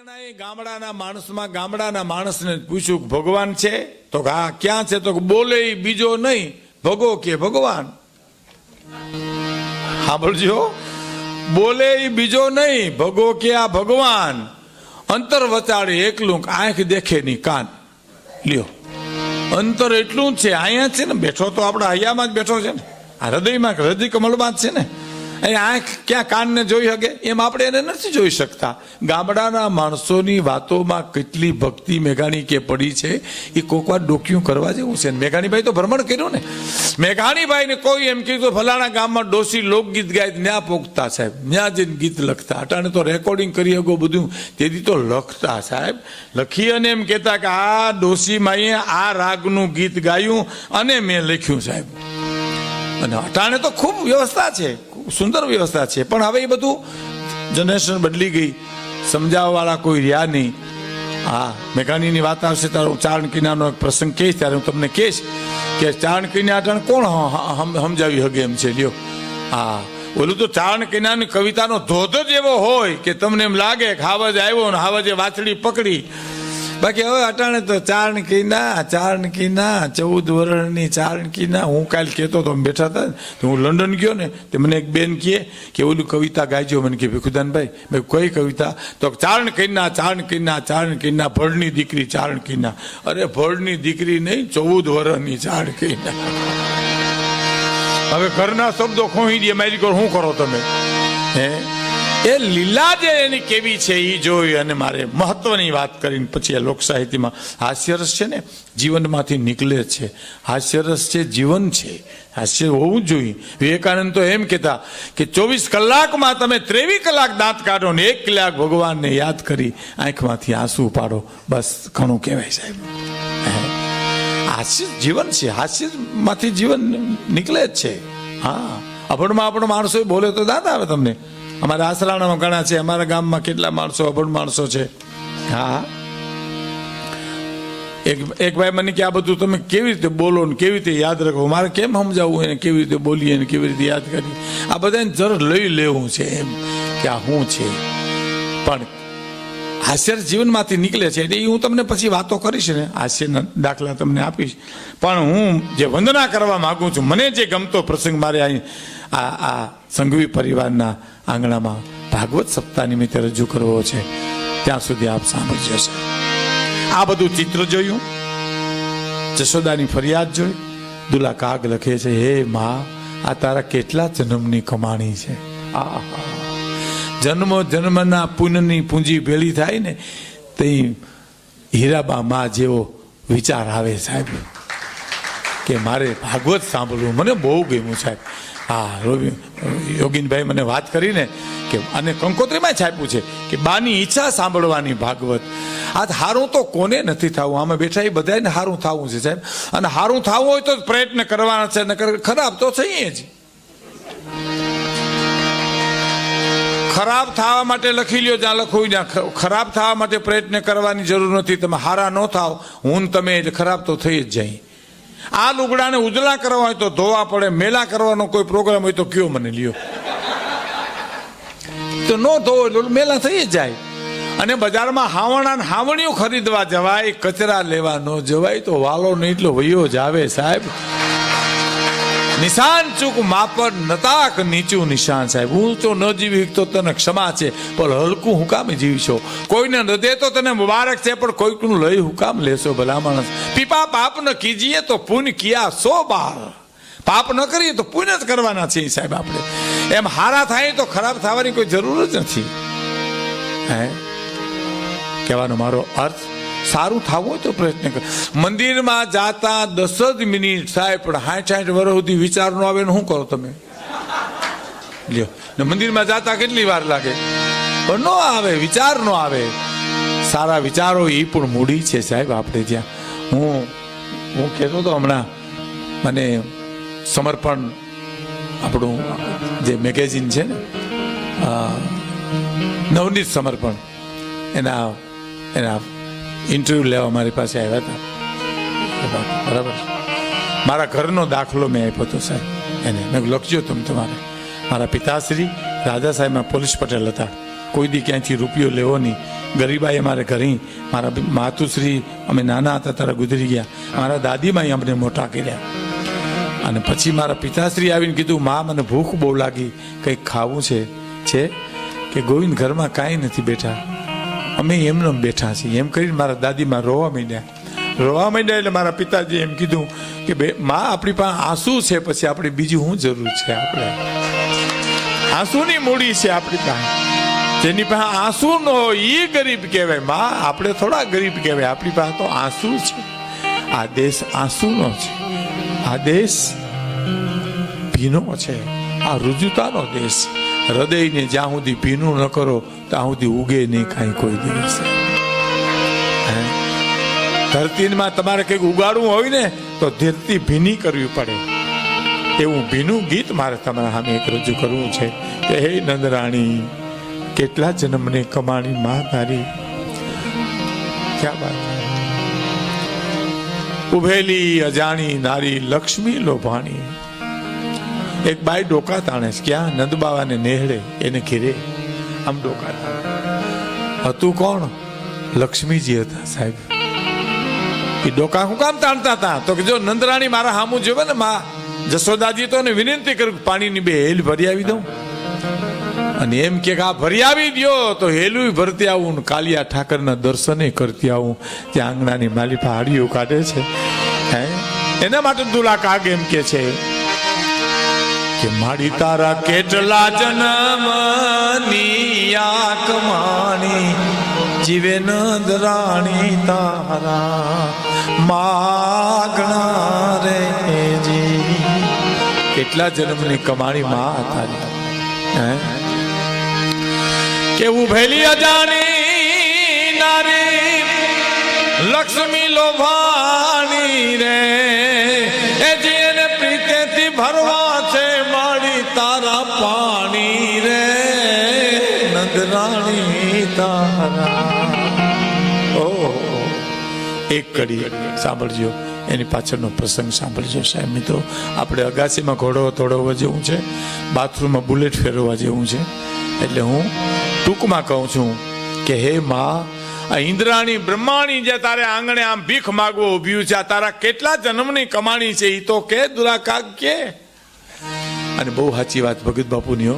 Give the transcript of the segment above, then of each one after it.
જણાએ ગામડાના માણસને પૂછ્યું કે ભગવાન છે? તો હા, ક્યાં છે? તો બોલે બીજો નહીં, ભગો કે ભગવાન. સાંભળજો, બોલે બીજો નહીં, ભગો કે આ ભગવાન. અંતર વચાડે એકલું, આંખ દેખે ની કાન. લ્યો, અંતર એટલું જ છે. અહીંયા છે ને બેઠો તો આપણા હૈયામાં જ બેઠો છે ને, આ હૃદયમાં હૃદય કમળમાં જ છે ને. અહીંયા આંખ ક્યાં કાનને જોઈ શકે? એમ આપણે એને નથી જોઈ શકતા. ગામડાના માણસોની વાતોમાં કેટલી ભક્તિ મેઘાણી કે પડી છે એ કોક વાર ડોક્યું કરવા જેવું છે. મેઘાણીભાઈ તો ભ્રમણ કર્યું ને. મેઘાણીભાઈને કોઈ એમ કીધું ફલાણા ગામમાં ડોસી લોકગીત ગાય, ન્યા પોગતા સાહેબ, ન્યા જઈને ગીત લખતા. અટાણે તો રેકોર્ડિંગ કરી શકો બધું, તેથી તો લખતા સાહેબ. લખી અને એમ કહેતા કે આ ડોસી માઈએ આ રાગનું ગીત ગાયું અને મેં લખ્યું સાહેબ. અને અટાણે તો ખૂબ વ્યવસ્થા છે, સુંદર વ્યવસ્થા છે. પણ હવે એ બધું જનરેશન બદલી ગઈ, સમજાવવાવાળા કોઈ રહ્યા નહીં. હા, મેઘાણીની વાત આવશે ત્યારે હું ચાણકીનાનો એક પ્રસંગ કહીશ, ત્યારે હું તમને કહીશ કે ચાણકીના અટાણે કોણ સમજાવી શકે એમ છે. લ્યો, હા, ઓલું તો ચાણકીનાની કવિતાનો ધોધ જ એવો હોય કે તમને એમ લાગે કે હાવજ આવ્યો ને હાવજે વાછડી પકડી. બાકી હવે અટાણે તો ચાણકીના 14 વર્ષની ચાણકીના. હું કાલ કહેતો તો બેઠા હતા તો હું લંડન ગયો ને, તે મને એક બેન કહે કે ઓલું કવિતા ગાઈજો. મને કે ભીખુદાનભાઈ, મેં કઈ કવિતા? તો ચાણકીના ભળની દીકરી ચાણકીના. અરે ભળની દીકરી નહીં, 14 વર્ષની ચાણકીના. હવે ઘરના શબ્દો ખોઈ દે મારી કોર, શું કરો તમે? હે, એ લીલા જે એની કેવી છે એ જોઈ અને મારે મહત્વની વાત કરીને પછી આ લોક સાહિત્યમાં હાસ્યરસ છે ને જીવનમાંથી નીકળે છે. હાસ્યરસ છે, જીવન છે, હાસ્ય હોવું જોઈએ. વિવેકાનંદ તો એમ કહેતા કે 24 કલાકમાં તમે 23 કલાક દાંત કાઢો ને 1 કલાક ભગવાનને યાદ કરી આંખમાંથી આંસુ પાડો, બસ ઘણું કહેવાય સાહેબ. હાસ્ય જીવન છે, હાસ્યમાંથી જીવન નીકળે જ છે. હા, અભણમાં માણસો બોલે તો દાંત આવે તમને. અમારા આસરાણામાં ઘણા છે, અમારા ગામમાં કેટલા માણસો અભણ માણસો છે. હા, એક ભાઈ મને કે આ બધું તમે કેવી રીતે બોલો ને કેવી રીતે યાદ રાખો? મારે કેમ સમજાવવું એને કેવી રીતે બોલીએ ને કેવી રીતે યાદ કરીએ? આ બધાને જરા લઈ લેવું છે એમ કે આ શું છે. પણ હાસ્ય જીવનમાંથી નીકળે છે એટલે હું તમને પછી વાતો કરીશ ને, હાસ્યના દાખલા તમને આપીશ. પણ હું જે વંદના કરવા માગું છું, મને જે ગમતો પ્રસંગ મારે અહીં આ સંઘવી પરિવારના આંગણામાં ભાગવત સપ્તાહ નિમિત્તે રજૂ કરવો છે, ત્યાં સુધી આપ સાંભળજો. આ બધું ચિત્ર જોયું, જશોદાની ફરિયાદ જોઈ, દુલા કાગ લખે છે, હે મા, આ તારા કેટલા જન્મની કમાણી છે. આહા, જન્મના પુણ્યની પૂંજી ભેળી થાય ને તે હીરાબા મા જેવો વિચાર આવે સાહેબ કે મારે ભાગવત સાંભળવું. મને બહુ ગમ્યું સાહેબ. હા, યોગીનભાઈ મને વાત કરીને કે અને કંકોત્રીમાં છાપ્યું છે કે બાની ઈચ્છા સાંભળવાની ભાગવત. આ હારું તો કોને નથી થવું? આમાં બેઠા એ બધાને હારું થવું છે સાહેબ. અને હારું થવું હોય તો પ્રયત્ન કરવાના છે, નકર ખરાબ તો થઈએ જ. ખરાબ થવા માટે લખી લ્યો જ્યાં લખવું ત્યાં. ખરાબ થવા માટે પ્રયત્ન કરવાની જરૂર નથી. તમે હારા ન થાવ, હું તમે ખરાબ તો થઈ જ જાય. આ લુગડાને ઉજળા કરવા હોય તો ધોવા પડે, મેલા કરવાનો કોઈ પ્રોગ્રામ હોય તો કયો મને લ્યો. તો ન ધોવો મેલા થઈ જ જાય. અને બજારમાં હાવણા હાવણીઓ ખરીદવા જવાય, કચરા લેવા ન જવાય. તો વાલો ને એટલો વયો જ આવે સાહેબ. નિશાન ચૂક માપર નતાક નીચું નિશાન સાહેબ. હું તો ન જીવી તો તને ક્ષમા છે, પણ હલકું હું કામ જીવીશો? કોઈને ન દે તો તને મુબારક છે, પણ કોઈકનું લઈ હું કામ લેશો? ભલા માણસ, પીપા પાપ ન કીજીએ તો પુણ્ય કિયા 100 બાર. પાપ ન કરીએ તો પુણ્ય જ કરવાના છે સાહેબ આપણે. એમ હારા થાય તો ખરાબ થવાની કોઈ જરૂર જ નથી. હે, કહેવાનો મારો અર્થ સારું થવું હોય તો પ્રયત્ન કર. મંદિરમાં જાતા 10 જ મિનિટ સાહેબ, પણ 60 વર્ષ સુધી વિચાર નો આવે ને શું કરો તમે? લ્યો, મંદિરમાં જાતા કેટલી વાર લાગે, પણ નો આવે, વિચાર નો આવે. સારા વિચારો એ પણ મૂડી છે સાહેબ આપણે ત્યાં. હું કહેતો હતો હમણાં, મને સમર્પણ આપણું જે મેગેઝિન છે ને, નવનીત સમર્પણ, એના ઇન્ટરવ્યુ લેવા મારી પાસે આવ્યા હતા. બરાબર, મારા ઘરનો દાખલો મેં આપ્યો હતો સાહેબ એને. મેં લખજો તમે તમારે. મારા પિતાશ્રી રાજા સાહેબમાં પોલીસ પટેલ હતા. કોઈ દી ક્યાંયથી રૂપિયો લેવો નહીં. ગરીબાઈ અમારે ઘરે, મારા માતુશ્રી અમે નાના હતા ત્યારે ગુજરી ગયા, મારા દાદીમાએ અમને મોટા કર્યા. અને પછી મારા પિતાશ્રી આવીને કીધું, માં મને ભૂખ બહુ લાગી, કંઈક ખાવું છે કે ગોવિંદ ઘરમાં કાંઈ નથી બેઠા, અમે એમને બેઠા છીએ. એમ કરીને મારા દાદીમાં રોવા માંડ્યા. એટલે મારા પિતાજી એમ કીધું કે બે માં આપણી પાસે આંસુ છે, પછી આપણે બીજી શું જરૂર છે? આપણે આંસુની મૂડી છે આપણી પાસે. જેની પાસે આંસુ ન હોય એ ગરીબ કહેવાય. માં આપણે થોડા ગરીબ કહેવાય, આપણી પાસે તો આંસુ છે. આ દેશ આંસુનો છે, આ દેશ ભીનો છે, આ રુજુતાનો દેશ. હૃદયને જ્યાં સુધી ભીનું ન કરો ત્યાં સુધી ઉગે નહીં કાંઈ કોઈ દિવસ. ધરતીમાં તમારે કંઈક ઉગાડવું હોય ને તો ધરતી ભીની કરવી પડે. એવું ભીનું ગીત મારે તમારા સામે એક રજૂ કરવું છે કે હે નંદરાણી, કેટલા જન્મને કમાણી માં તારી. ક્યાં વાત. ઉભેલી અજાણી નારી લક્ષ્મી લોભાણી. એક બાઈ ડોકા તાણે છે. ક્યાં? નંદબાવાને નેહડે એને ઘેરે આમ ડોકા તાણે. હતું કોણ? લક્ષ્મીજી હતા સાહેબ. એ ડોકા હું કામ તાણતા હતા? તો કે જો નંદરાણી મારા હામું જોવે ને, માં જશોદાજી તો વિનંતી કરું પાણીની બે હેલ ભરી આવી દઉં. અને એમ કે આ ભરી આવી દો તો હેલું ભરતી આવું, કાલિયા ઠાકરના દર્શને કરતી આવું. ત્યાં આંગણાની માલી હાડીઓ કાઢે છે. એના માટે દુલા કાગ એમ કે છે કે માડી તારા કેટલા જન્મની આ કમાણી, જીવે નંદરાણી તારા માગણા રે જી. કેટલા જન્મની કમાણી માં તારી. કેવું ભેલી અજાણી નારી લક્ષ્મી લોભાણી રે, એ જેને પ્રીતેથી ભરવા છે માડી તારા પાણી રે નંદરાણી તારા. એક કડી સાંભળજો, એની પાછળનો પ્રસંગ સાંભળજો સાહેબ મિત્રો. આપણે અગાસીમાં ઘોડો તોડવા જેવું છે, બાથરૂમમાં બુલેટ ફેરવવા જેવું છે. એટલે હું ટૂંકમાં કહું છું કે હે માં, આ ઇન્દ્રાણી બ્રહ્માણી જે તારે આંગણે આમ ભીખ માગવો ઉભ્યું છે, આ તારા કેટલા જન્મની કમાણી છે એ તો કે દુરાકાગ કે. અને બહુ સાચી વાત ભગત બાપુની હો.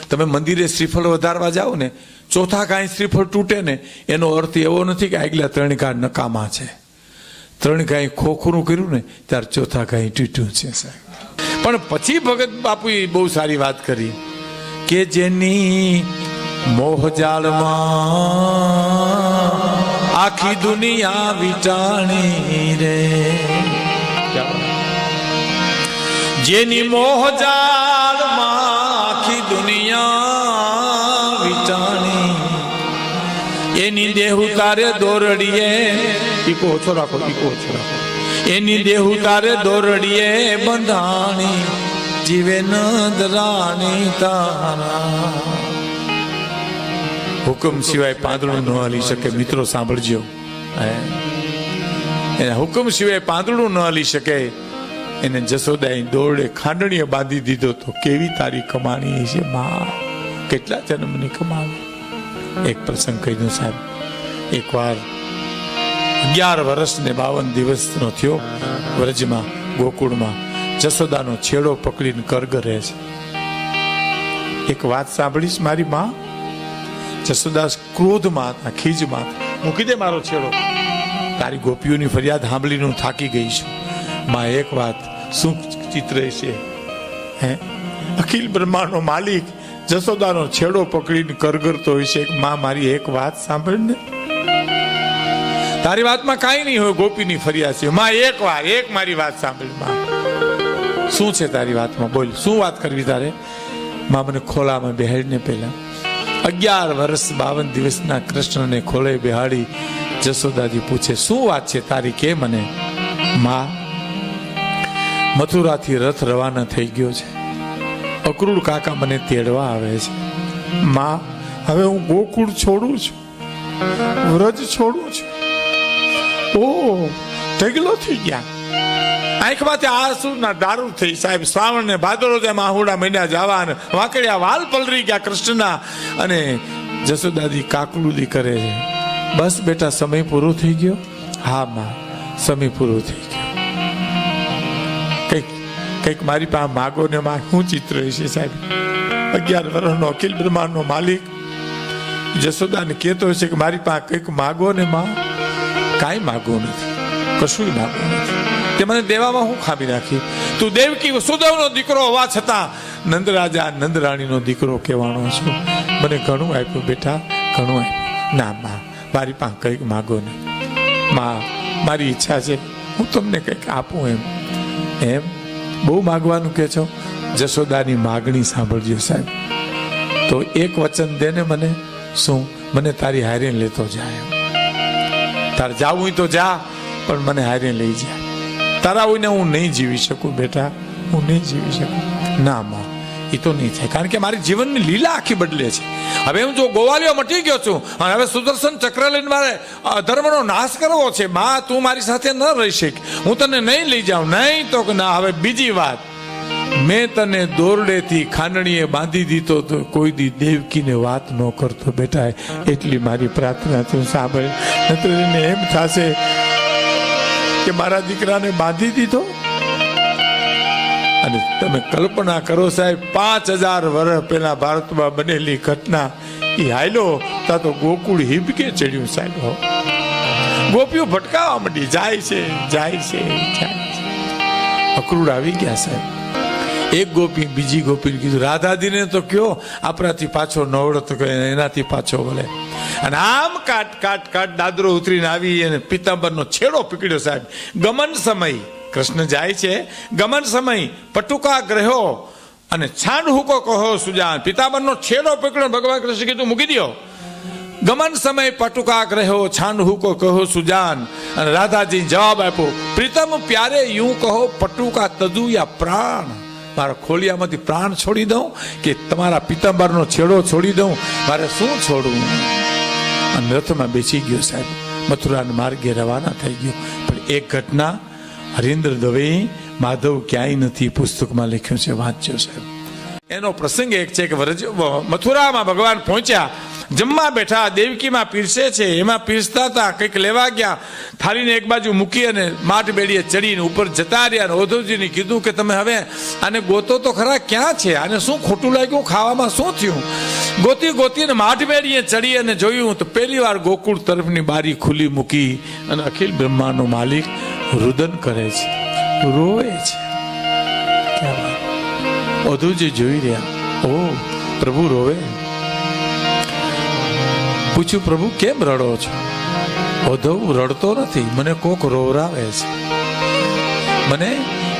તમે મંદિરે શ્રીફળ વધારવા જાઓ ને, ચોથા કાંઈ શ્રીફળ તૂટે ને એનો અર્થ એવો નથી કે આગલા 3 ઘા નકામા છે. 3 કાંઈ ખોખરું કર્યું ને ત્યારે ચોથા કાંઈ તૂટ્યું છે સાહેબ. પણ પછી ભગત બાપુએ બહુ સારી વાત કરી કે જેની મોહજાળમાં આખી દુનિયા વિટાણી રે, જેની મોહજાળમાં આખી દુનિયા વિટાણી, એની દેહુ તારે દોરડીએ ઈકો ઓછો રાખો, એની દેહુ તારે દોરડીએ બંધાણી, જીવે નંદરાણી તારા. હુકમ સિવાય પાંદડું ન હલી શકે. મિત્રો સાંભળજો, એના હુકમ સિવાય પાંદડું ન હલી શકે. એને જશોદાએ દોરડે ખાંડણીએ બાંધી દીધો તો કેવી તારી કમાણી છે માં, કેટલા જન્મની કમાણી. એક પ્રસંગ કહી દઉં સાહેબ. એકવાર 11 વર્ષ ને 52 દિવસનો થયો વ્રજમાં ગોકુળમાં. જશોદાનો છેડો પકડીને કર્ગ રહે છે. એક વાત સાંભળીશ મારી માં. જશોદાસ ક્રોધમાં હતા, ખીજમાં હતા. મૂકી દે મારો છેડો, તારી ગોપીઓની ફરિયાદ સાંભળીને હું થાકી ગઈ છું. માં એક વાત શું ચિત્ર છે હે, અખિલ બ્રહ્માંડનો માલિક જશોદાનો છેડો પકડીને કરગરતો હોય છે. માં મારી એક વાત સાંભળ ને, તારી વાતમાં કાંઈ નહીં હોય, ગોપીની ફરિયાદ છે. માં એક મારી વાત સાંભળ. માં શું છે તારી વાતમાં, બોલ શું વાત કરવી તારે. માં મને ખોલામાં બેહાડીને પહેલા 11 વર્ષ 52 દિવસના કૃષ્ણને ખોળે બેહાડી જશોદાજી પૂછે શું વાત છે તારી, કે મને. માં મથુરાથી રથ રવાના થઈ ગયો છે, અક્રૂર કાકા મને તેડવા આવે છે. માં હવે હું ગોકુળ છોડું છું, વ્રજ છોડું છું. ઓ ઢગલો થઈ ગયા. આંખમાંથી આંસુ ના દારૂ થઈ સાહેબ. શ્રાવણ ને ભાદરો તેમ આહુડા મહિના જવા, વાંકડિયા વાલ પલરી ગયા કૃષ્ણના. અને જસોદાજી કાકલુદી કરે છે, બસ બેટા સમય પૂરો થઈ ગયો? હા માં, સમય પૂરો થઈ ગયો. કઈક મારી પાસે માગો ને માં. શું ચિત્ર છે સાહેબ? 11 વર્ષનો અખિલ બ્રહ્માંડનો માલિક જસોદાને કહેતો હશે કે મારી પાસે કંઈક માગો ને માં. કાંઈ માગવું નથી, કશું માગવું નથી. તે મને દેવામાં હું ખામી રાખી? તું દેવકી વસુદેવનો દીકરો હોવા છતાં નંદરાજા નંદરાણીનો દીકરો કહેવાનો છું. મને ઘણું આપ્યું બેટા, ઘણું આપ્યું. ના માં, મારી પાસે કંઈક માગો ને માં. મારી ઈચ્છા છે હું તમને કંઈક આપું એમ બહુ માગવાનું કે છો? જશોદાની માગણી સાંભળજો સાહેબ. તો એક વચન દે ને મને. શું? મને તારી હારે લેતો જાય. તારે જાવું હોય તો જા, પણ મને હારે લઈ જા. તારા હોય ને હું નહીં જીવી શકું બેટા, હું નહીં જીવી શકું. ના માં, એ તો નહીં થાય, કારણ કે મારી જીવનની લીલા આખી બદલે છે. હવે હું જો ગોવાલિયો મટી ગયો છું અને હવે સુદર્શન ચક્ર લઈને મારે ધર્મનો નાશ કરવો છે. માં, તું મારી સાથે ન રહી શક, હું તને નહીં લઈ જાઉં. નહીં તો ના. હવે બીજી વાત, મેં તને દોરડેથી ખાંડણીએ બાંધી દીધો તો કોઈ દી દેવકીને વાત ન કરતો બેટા. એટલી મારી પ્રાર્થના તું સાંભળ. નહીતર એને એમ થશે કે મારા દીકરાને બાંધી દીધો. અને તમે કલ્પના કરો સાહેબ, 5000 વર્ષ પહેલા ભારતમાં બનેલી ઘટના એ હાયલો તા તો ગોકુળ હિબકે ચડ્યું સાહેબ. ગોપીઓ ભટકાવા માંડી, જાય છે. અક્રૂર આવી ગયા સાહેબ. એક ગોપી બીજી ગોપીને કીધું, રાધાજીને તો કયો આપણાથી પાછો નવડો તો એનાથી પાછો બોલે. અને આમ કાટ દાદરો ઉતરીને આવી અને પિતાંબરનો છેડો પકડ્યો સાહેબ. ગમન સમય કૃષ્ણ જાય છે, ગમન સમય પટુકા ગ્રહો અને છાંડ હુકો કહો સુજાન. પિતાંબરનો છેડો પકડ્યો, ભગવાન કૃષ્ણ કીધું મૂકી દો. ગમન સમય પટુકા ગ્રહો છાંડ હુકો કહો સુજાન. અને રાધાજી જવાબ આપ્યો, પ્રીતમ પ્યારે યું કહો પટુકા તદુ યા પ્રાણ. મારા ખોલિયામાંથી પ્રાણ છોડી દઉં કે તમારા પિતાંબરનો છેડો છોડી દઉં? મારે શું છોડવું? અને રથમાં બેસી ગયો સાહેબ, મથુરાના માર્ગે રવાના થઈ ગયો. પણ એક ઘટના હરીન્દ્ર દવે માધવ ક્યાંય નથી પુસ્તકમાં લખ્યું છે, વાંચ્યો સાહેબ. એનો પ્રસંગ એક છે કે મથુરામાં ભગવાન પહોંચ્યા, જમવા બેઠા, દેવકીમાં પીરસે છે. એમાં પીરસતા હતા, કંઈક લેવા ગયા, થાળીને એક બાજુ મૂકી અને માટ બેડીએ ચડીને ઉપર જતા રહ્યા. ઓધવજીને કીધું કે તમે હવે આને ગોતો તો ખરા, ક્યાં છે? આને શું ખોટું લાગ્યું? ખાવામાં શું થયું? ગોતીને માટ બેડીએ ચડી અને જોયું તો પહેલી વાર ગોકુળ તરફની બારી ખુલ્લી મૂકી અને અખિલ બ્રહ્માંડનો માલિક રુદન કરે છે, રોવે છે. ઓધવજી જોઈ રહ્યા, ઓ પ્રભુ રોવે. પૂછ્યું, પ્રભુ કેમ રડો છો? ઓધવ, રડતો નથી, મને કોક રોવરાવે છે. મને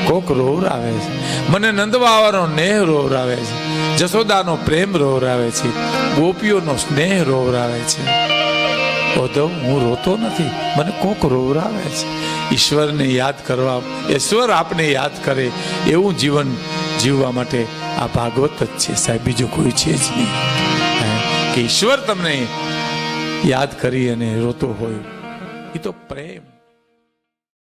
કોક રોવરાવે છે. મને નંદબાવાનો નેહ રોવરાવે છે, જશોદાનો પ્રેમ રોવરાવે છે, ગોપીઓનો સ્નેહ રોવરાવે છે. ઓધવ, હું રોતો નથી, મને કોક રોવરાવે છે. ઈશ્વરને યાદ કરવા, ઈશ્વર આપને યાદ કરે એવું જીવન જીવવા માટે આ ભાગવત જ છે સાહેબ, બીજું કોઈ છે જ નહીં. કે ઈશ્વર તમને યાદ કરી અને રોતો હોય, એ તો પ્રેમ.